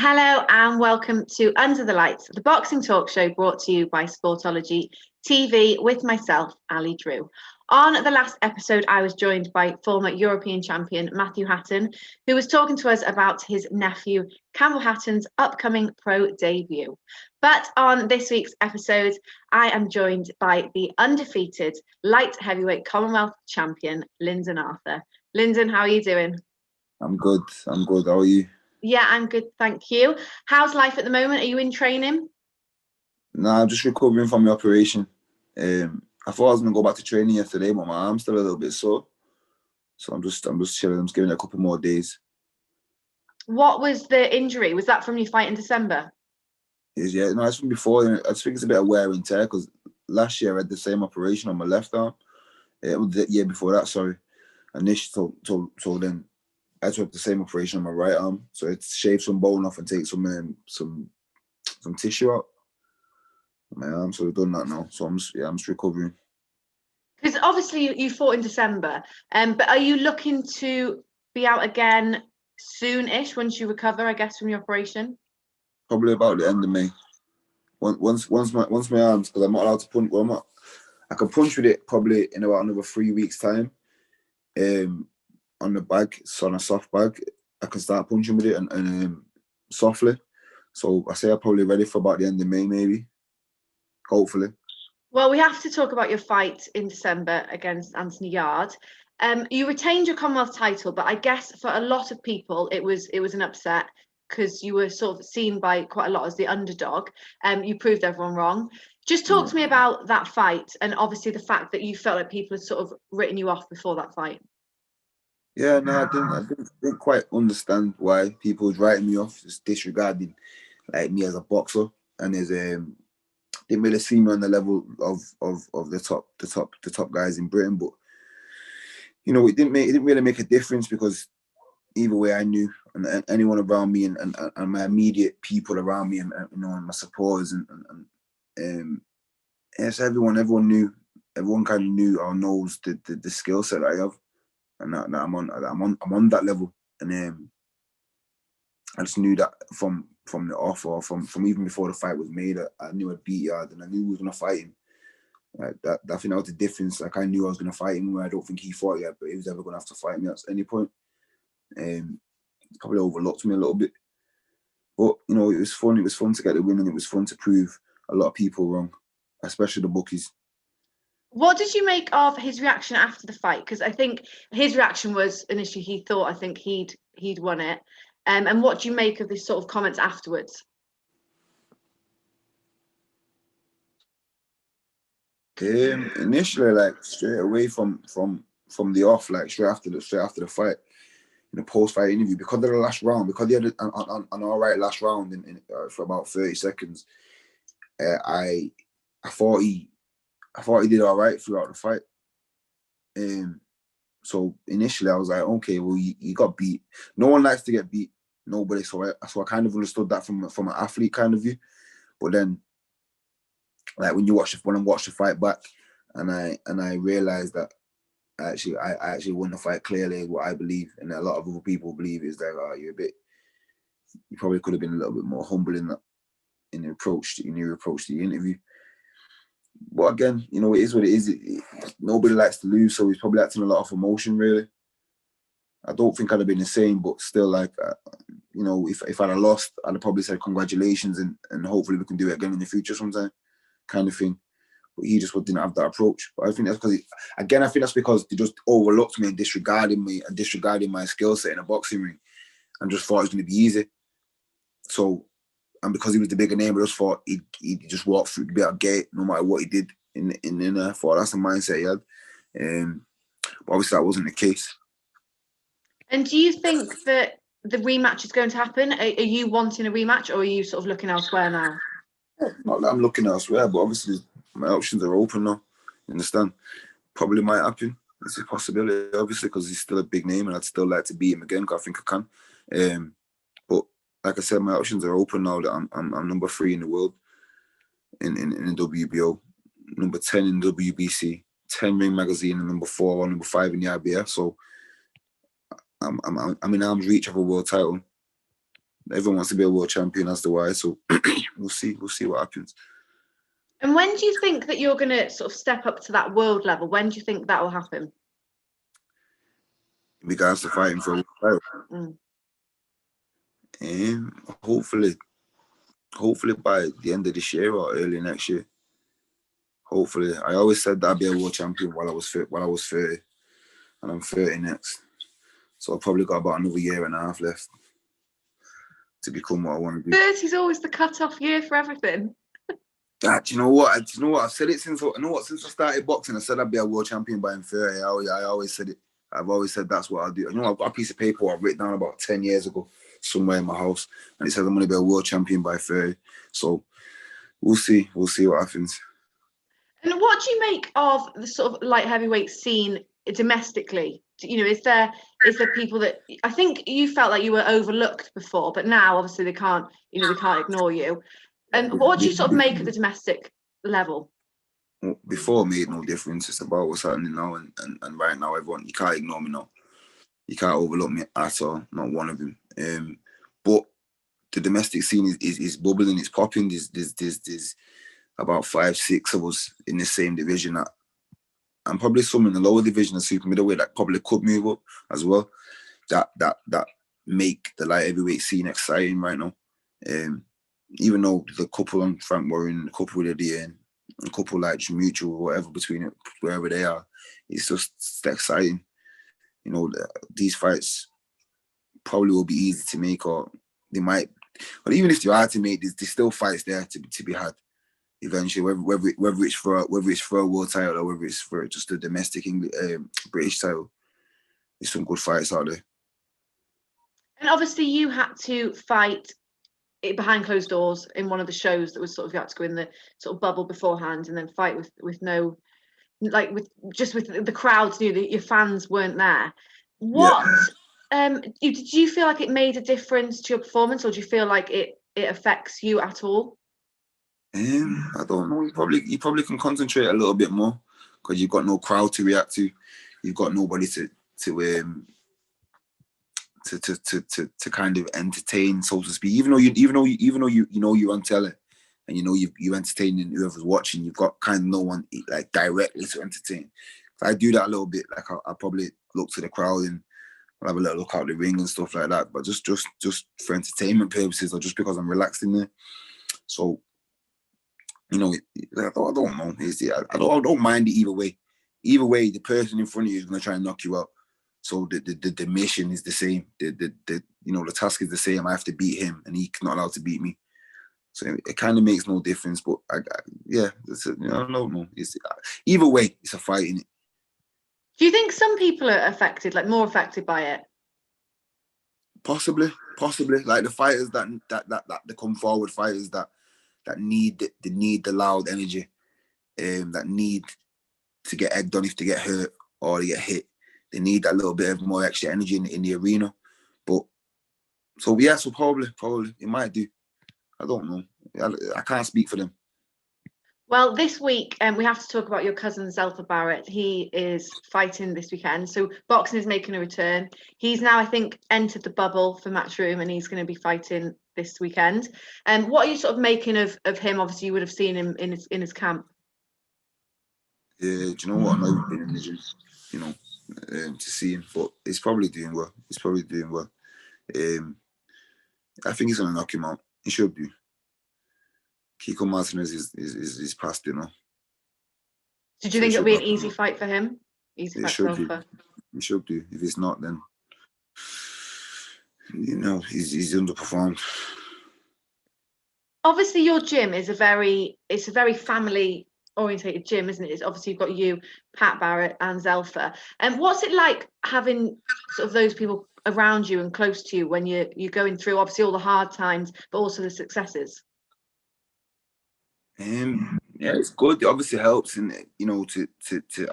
Hello and welcome to Under the Lights, the boxing talk show brought to you by Sportology TV with myself, Ali Drew. On the last episode, I was joined by former European champion Matthew Hatton, who was talking to us about his nephew, Campbell Hatton's upcoming pro debut. But on this week's episode, I am joined by the undefeated light heavyweight Commonwealth champion, Lyndon Arthur. Lyndon, how are you doing? I'm good. How are you? Yeah, I'm good, thank you. How's life at the moment? Are you in training? Nah, I'm just recovering from the operation. I thought I was gonna go back to training yesterday, but my arm's still a little bit sore. So I'm just chilling. I'm just giving it a couple more days. What was the injury? Was that from your fight in December? It's from before. I just think it's a bit of wear and tear because last year I had the same operation on my left arm. It was the year before that, sorry. And this so then I had to have the same operation on my right arm. So it's shave some bone off and take some tissue out of my arm. So we've done that now. So I'm just recovering. Because obviously you fought in December, but are you looking to be out again soon-ish once you recover, I guess, from your operation? Probably about the end of May. Once my arms, because I'm not allowed to punch. Well, I can punch with it probably in about another 3 weeks' time. On the bag, so on a soft bag, I can start punching with it and softly. So I say I'm probably ready for about the end of May, maybe. Hopefully. Well, we have to talk about your fight in December against Anthony Yarde. You retained your Commonwealth title, but I guess for a lot of people it was an upset because you were sort of seen by quite a lot as the underdog. You proved everyone wrong. Just talk to me about that fight and obviously the fact that you felt like people had sort of written you off before that fight. Yeah, no, I didn't quite understand why people was writing me off, just disregarding like me as a boxer, and as didn't really see me on the level of the top guys in Britain. But you know, it didn't really make a difference because either way I knew, and anyone around me and my immediate people around me and you know, and my supporters and yes, everyone knew, everyone kind of knew or knows the skill set that I have. And that I'm on that level, and I just knew that from the off or from even before the fight was made, I knew I'd beat Yarde and I knew we was gonna fight him. Like that, I think that was the difference. Like I knew I was gonna fight him. I don't think he fought yet, but he was ever gonna have to fight me at any point. Probably overlooked me a little bit, but you know, it was fun. It was fun to get the win, and it was fun to prove a lot of people wrong, especially the bookies. What did you make of his reaction after the fight? Because I think his reaction was initially I think he'd won it. And what do you make of this sort of comments afterwards? Initially, like straight away from the off, like straight after the fight, in the post-fight interview, because of the last round, because he had an all right last round for about 30 seconds, I thought he did all right throughout the fight. So initially I was like, okay, well, you got beat. No one likes to get beat. Nobody. So I kind of understood that from an athlete kind of view. But then, like when I watched the fight back, and I realized that I actually won the fight clearly, is what I believe, and a lot of other people believe is that you probably could have been a little bit more humble in your approach to the interview. But again, you know, it is what it is. Nobody likes to lose, so he's probably acting a lot of emotion, really. I don't think I'd have been the same, but still, like, you know, if I'd have lost, I'd have probably said congratulations and hopefully we can do it again in the future sometime, kind of thing. But he just didn't have that approach. But I think that's because they just overlooked me and disregarding my skill set in a boxing ring and just thought it was going to be easy. So, and because he was the bigger name, I just thought he'd just walk through the bit of gate no matter what he did in there. I thought that's the mindset he had. But obviously that wasn't the case. And do you think that the rematch is going to happen? Are you wanting a rematch, or are you sort of looking elsewhere now? Not that I'm looking elsewhere, but obviously my options are open now. You understand? Probably might happen. It's a possibility, obviously, because he's still a big name, and I'd still like to beat him again. Because I think I can. But like I said, my options are open now. That I'm number 3 in the world in the WBO, number 10 in WBC, 10 Ring Magazine, and number 4 or number 5 in the IBF. So I'm in arm's reach of a world title. everyone wants to be a world champion, that's the why. So we'll see what happens. And when do you think that you're going to sort of step up to that world level? When do you think that will happen? In regards to fighting for a world title. Hopefully by the end of this year or early next year. Hopefully. I always said that I'd be a world champion while I was 30, and I'm 30 next. So I've probably got about another year and a half left to become what I want to be. 30 is always the cut-off year for everything. Do you know what? I've said it since I started boxing. I said I'd be a world champion by 30. I always said it. I've always said that's what I'll do. You know, I've got a piece of paper I've written down about 10 years ago somewhere in my house, and it says I'm going to be a world champion by 30. So we'll see what happens. And what do you make of the sort of light heavyweight scene domestically? You know, is there people that I think you felt like you were overlooked before, but now obviously they can't ignore you. And what do you sort of make of the domestic level? Before it made no difference. It's about what's happening now, and right now, everyone, you can't ignore me now. You can't overlook me at all. Not one of them. But the domestic scene is bubbling. It's popping. There's about 5-6 of us in the same division, and probably some in the lower division, the super middleweight, that probably could move up as well. That make the light heavyweight scene exciting right now. Even though the couple on Frank Warren, a couple with the a couple like mutual or whatever between it, wherever they are, it's just exciting. You know, these fights probably will be easy to make, or they might. But even if they're hard to make, there's still fights there to be had eventually. Whether it's for a world title or whether it's for just a domestic British title, there's some good fights out there. And obviously, you had to fight behind closed doors in one of the shows that was sort of, you had to go in the sort of bubble beforehand and then fight with no, like with the crowds knew that your fans weren't there. What did you feel like it made a difference to your performance, or do you feel like it affects you at all? I don't know. You probably can concentrate a little bit more because you've got no crowd to react to. You've got nobody to kind of entertain, so to speak. Even though you know you're on tele, and you know you're entertaining whoever's watching, you've got kind of no one like directly to entertain. If I do that a little bit, like I'll probably look to the crowd and I'll have a little look out the ring and stuff like that. But just for entertainment purposes, or just because I'm relaxed in there. So, you know, I don't know. I don't mind it either way. Either way, the person in front of you is going to try and knock you out. So the mission is the same. The task is the same. I have to beat him, and he's not allowed to beat me. So it kind of makes no difference. But I don't know. Either way, it's a fight, innit? Do you think some people are affected, like more affected by it? Possibly. Like the fighters that the come forward fighters that need the loud energy, that need to get egged on if they get hurt or they get hit. They need that little bit of more extra energy in the arena. But so probably it might do. I don't know. I can't speak for them. Well, this week we have to talk about your cousin Zelda Barrett. He is fighting this weekend, so boxing is making a return. He's now, I think, entered the bubble for Matchroom, and he's going to be fighting this weekend. And what are you sort of making of him? Obviously, you would have seen him in his camp. Yeah, do you know what? I've never been in the gym, you know, to see him, but he's probably doing well. I think he's going to knock him out. He should do. Kiko Martinez is past it now. Did you think it'll be an easy fight for him? Easy fight for Zelda? He should do. If it's not, then he's underperformed. Obviously, your gym is a very family orientated gym, isn't it? It's obviously you've got you, Pat Barrett, and Zelda. And what's it like having sort of those people around you and close to you when you're going through obviously all the hard times, but also the successes? Yeah, it's good. It obviously helps, and to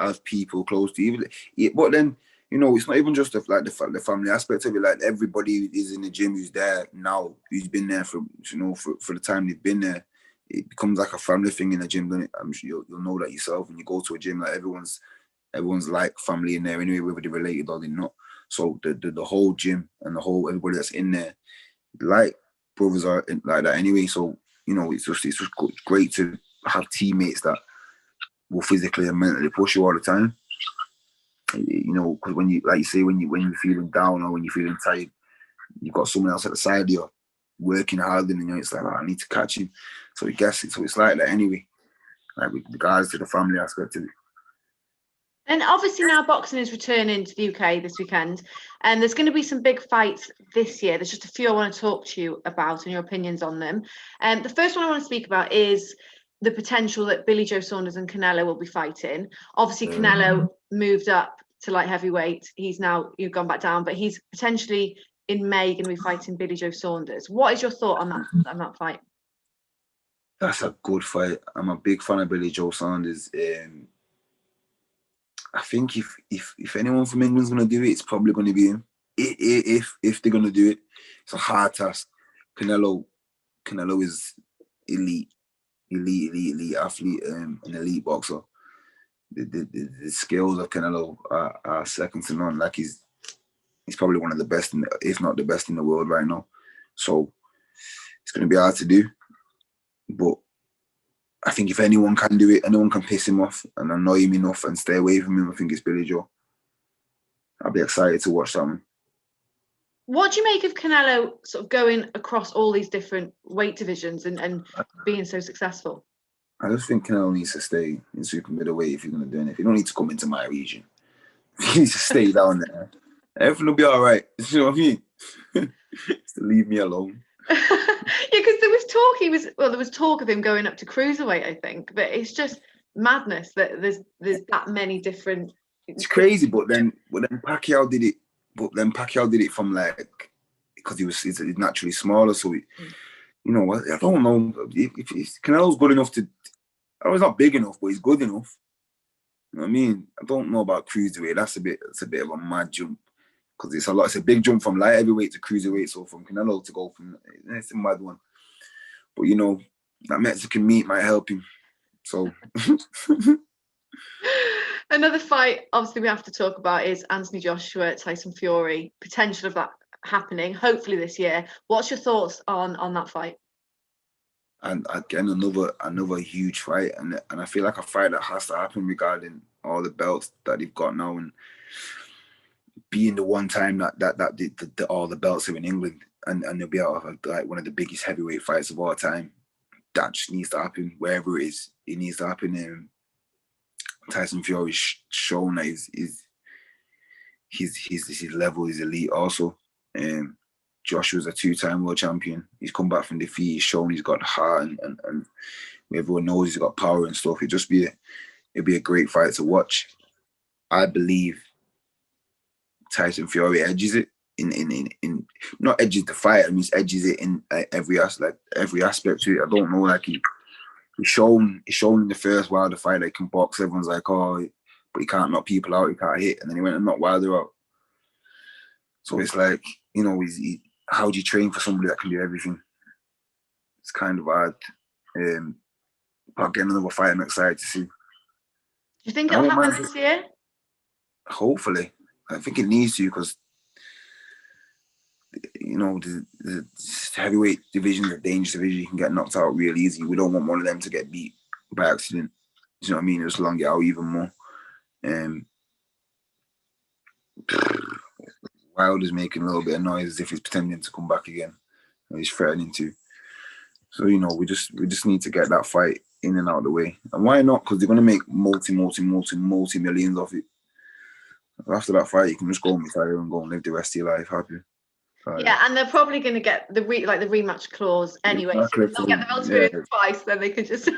have people close to you. But then it's not even just the family aspect of it. Like everybody is in the gym who's there now, who's been there for the time they've been there. It becomes like a family thing in the gym, doesn't it? I'm sure you'll know that yourself when you go to a gym. Like everyone's like family in there anyway, whether they're related or they're not. So the whole gym and the whole everybody that's in there, like brothers are like that anyway. So, you know, it's just great to have teammates that will physically and mentally push you all the time. You know, because when you, like you say, when you're feeling down or when you're feeling tired, you've got someone else at the side of you working hard, and you know, it's like, oh, I need to catch him. So he gets it. So it's like that anyway. Like with regards to the family aspect of it. And obviously now boxing is returning to the UK this weekend, and there's going to be some big fights this year. There's just a few I want to talk to you about and your opinions on them. The first one I want to speak about is the potential that Billy Joe Saunders and Canelo will be fighting. Obviously, Canelo moved up to light heavyweight. You've gone back down, but he's potentially in May going to be fighting Billy Joe Saunders. What is your thought on that fight? That's a good fight. I'm a big fan of Billy Joe Saunders. I think if anyone from England's gonna do it, it's probably gonna be him. If they're gonna do it, it's a hard task. Canelo is elite athlete, an elite boxer. The skills of Canelo are second to none. Like he's probably one of the best, if not the best in the world right now. So it's gonna be hard to do, but I think if anyone can do it, anyone can piss him off and annoy him enough and stay away from him, I think it's Billy Joe. I'll be excited to watch that one. What do you make of Canelo sort of going across all these different weight divisions and being so successful? I just think Canelo needs to stay in super middleweight if you're going to do anything. You don't need to come into my region. You need to stay down there. Everything will be all right. You know what I mean? Just to leave me alone. Yeah, because there was talk of him going up to cruiserweight, I think, but it's just madness that there's that many different. It's crazy, but then Pacquiao did it. But then Pacquiao did it from like because he's naturally smaller, so you know what? I don't know if Canelo's good enough to. I was not big enough, but he's good enough. You know what I mean? I don't know about cruiserweight. That's a bit of a mad jump. Because it's a big jump from light heavyweight to cruiserweight. So from Canelo to go from, it's a mad one. But you know, that Mexican meat might help him. So another fight, obviously, we have to talk about is Anthony Joshua, Tyson Fury. Potential of that happening, hopefully this year. What's your thoughts on that fight? And again, another huge fight, and I feel like a fight that has to happen regarding all the belts that they've got now and being the one time that all the belts are in England and they'll be out of like one of the biggest heavyweight fights of all time. That just needs to happen wherever it is. It needs to happen. Tyson Fury's shown that his level is elite also. Joshua's a two-time world champion. He's come back from defeat. He's shown he's got heart and everyone knows he's got power and stuff. It'd be a great fight to watch. I believe Tyson Fury edges it in not edges the fight. I mean, edges it in every aspect to it. I don't know, like he's shown in the first Wilder fight that he can box. Everyone's like, oh, but he can't knock people out. He can't hit, and then he went and knocked Wilder out. So it's like, you know, how do you train for somebody that can do everything? It's kind of hard. But again, another fight I'm excited to see. Do you think it'll happen this year? Hopefully. I think it needs to, because you know the heavyweight division is a dangerous division. You can get knocked out real easy. We don't want one of them to get beat by accident. You know what I mean? Just long it out even more. Wilder's making a little bit of noise as if he's pretending to come back again. And he's threatening to. So, you know, we just need to get that fight in and out of the way. And why not? Because they're going to make multi millions off it. After that fight, you can just go and retire and go and live the rest of your life happy. Yeah, and they're probably going to get the rematch clause anyway. So if they'll get the belt twice, then they could just.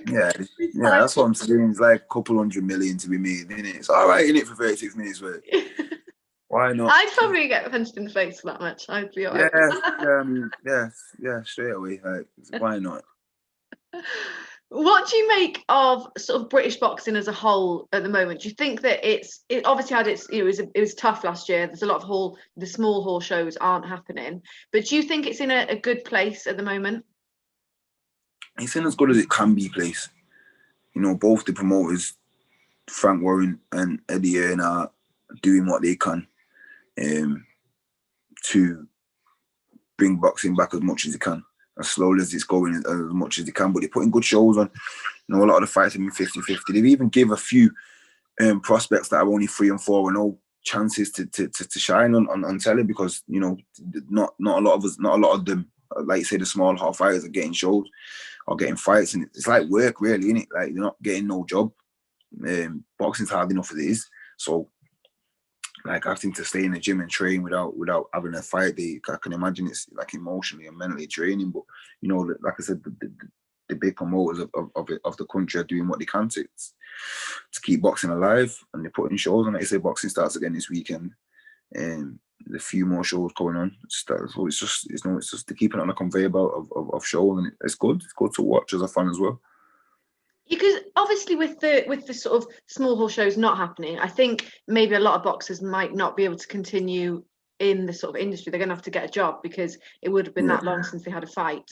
yeah, that's what I'm saying. It's like a couple $100 million to be made, isn't it? It's all right, in it for 36 minutes, but why not? I'd probably get punched in the face for that much. I'd be all right. Yeah, straight away. Like, why not? What do you make of sort of British boxing as a whole at the moment? Do you think that it obviously had it was tough last year. There's a lot of the small hall shows aren't happening, but do you think it's in a good place at the moment? It's in as good as it can be place. You know, both the promoters, Frank Warren and Eddie Hearn, are doing what they can to bring boxing back as much as they can, as slowly as it's going, as much as they can. But they're putting good shows on. You know, a lot of the fights have been 50-50. They've even give a few prospects that are only 3 and 4 and no chances to shine on telly, because, you know, not a lot of them, like you say, the small hall fighters are getting shows or getting fights, and it's like work, really, isn't it? Like, they're not getting no job. Boxing's hard enough as it is, so like having to stay in the gym and train without having a fight day, I can imagine it's like emotionally and mentally draining. But, you know, like I said, the big promoters of the country are doing what they can to keep boxing alive, and they're putting shows on. Like I say, boxing starts again this weekend, and a few more shows going on. So it's just they're keeping it on a conveyor belt of shows, and it's good. It's good to watch as a fan as well. Because obviously with the sort of small hall shows not happening, I think maybe a lot of boxers might not be able to continue in the sort of industry. They're going to have to get a job, because it would have been that long since they had a fight.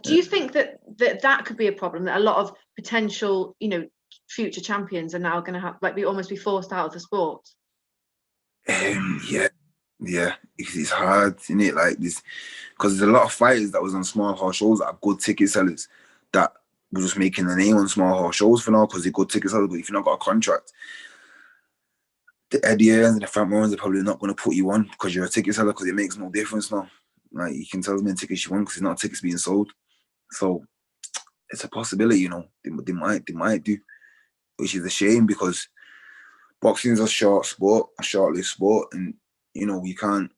Do you think that could be a problem, that a lot of potential, you know, future champions are now going to have almost be forced out of the sport? Yeah, it's hard, isn't it? Like this, because there's a lot of fighters that was on small hall shows that are good ticket sellers that were just making a name on small hall shows for now because they're good ticket sellers. But if you've not got a contract, the Eddie Hearns and the Frank Warrens are probably not going to put you on because you're a ticket seller, because it makes no difference now. Like, you can tell as many tickets you want because there's not tickets being sold. So it's a possibility, you know. They might do, which is a shame, because boxing is a short-lived sport, and, you know, you can't,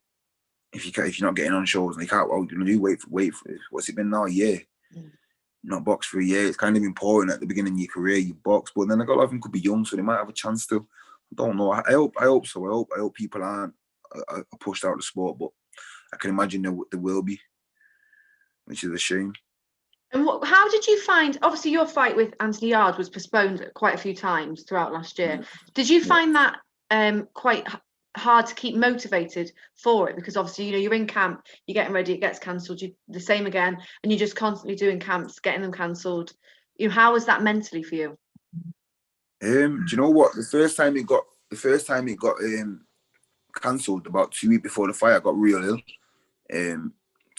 if you're not getting on shows, and you can't, well, you wait for what's it been now, a year? Not box for a year. It's kind of important at the beginning of your career, you box, but then a lot of them could be young, so they might have a chance still. I don't know. I hope so. I hope people aren't pushed out of the sport, but I can imagine there will be, which is a shame. And how did you find? Obviously, your fight with Anthony Yarde was postponed quite a few times throughout last year. Did you find that quite hard to keep motivated for it? Because obviously, you know, you're in camp, you're getting ready, it gets cancelled, you the same again, and you're just constantly doing camps, getting them cancelled. You know, how was that mentally for you? Do you know what? The first time it got cancelled, about 2 weeks before the fight, I got real ill.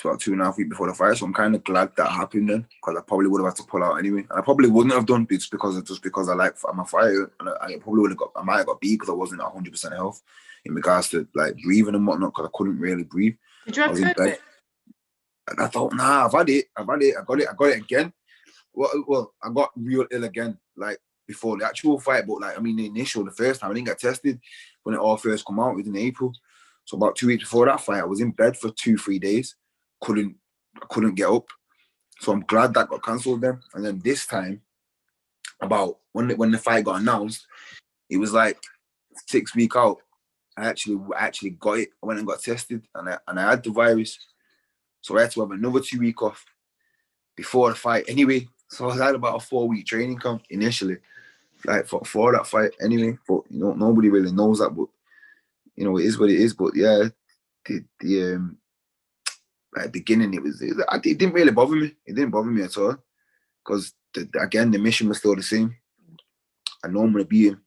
About 2.5 weeks before the fight, so I'm kind of glad that happened then, because I probably would have had to pull out anyway, and I probably wouldn't have done it because I'm a fighter, and I probably I might have got beat because I wasn't 100% health in regards to like breathing and whatnot, because I couldn't really breathe. Did you have COVID? And I thought, nah, I've had it. I got it again. Well, I got real ill again, like before the actual fight, but like, I mean, the first time I didn't get tested when it all first come out, it was in April. So about 2 weeks before that fight, I was in bed for 2-3 days. I couldn't get up. So I'm glad that got cancelled then. And then this time, about when the fight got announced, it was like 6 weeks out. I actually got it. I went and got tested, and I had the virus. So I had to have another 2 weeks off before the fight anyway. So I had about a 4-week training camp initially, like for that fight anyway. But, you know, nobody really knows that. But, you know, it is what it is. But yeah, the at the beginning, it didn't really bother me. It didn't bother me at all, because again, the mission was still the same. I know I'm gonna be in,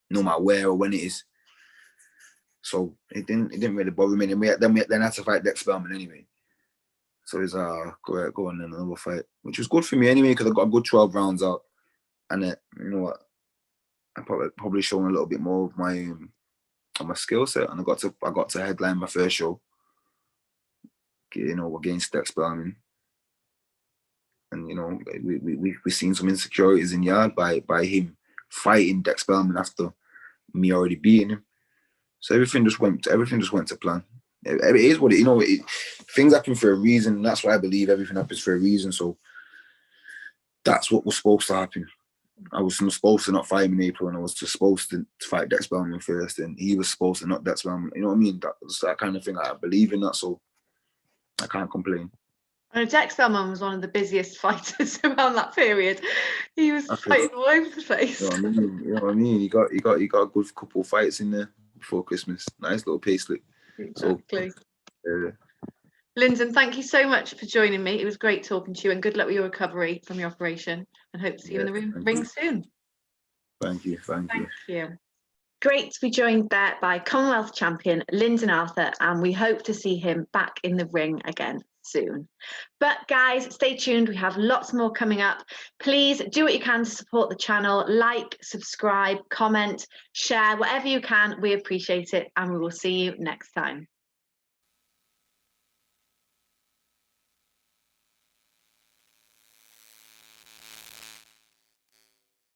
no matter where or when it is. So it didn't really bother me. And then I had to fight Dex Spellman anyway. So it's go on then, another fight, which was good for me anyway, because I got a good 12 rounds out, and you know what, I probably shown a little bit more of my skill set, and I got to headline my first show, you know, against Dex Spellman. And, you know, we've seen some insecurities in Yarde by him fighting Dex Spellman after me already beating him. So everything just went to plan. It is what it, you know. Things happen for a reason. And that's why I believe everything happens for a reason. So that's what was supposed to happen. I was supposed to not fight him in April, and I was just supposed to fight Dex Spellman first, and he was supposed to not Dex Spellman. You know what I mean? That's that kind of thing. I believe in that, so I can't complain. And Dex Spellman was one of the busiest fighters around that period. He was fighting all over the place. You know what I mean? He got a good couple of fights in there before Christmas. Nice little payslip. Exactly. So, Lyndon, thank you so much for joining me. It was great talking to you, and good luck with your recovery from your operation. And hope to see you in the ring soon. Thank you. Thank you. Great to be joined there by Commonwealth champion Lyndon Arthur, and we hope to see him back in the ring again soon. But guys, stay tuned. We have lots more coming up. Please do what you can to support the channel. Like, subscribe, comment, share, whatever you can. We appreciate it, and we will see you next time.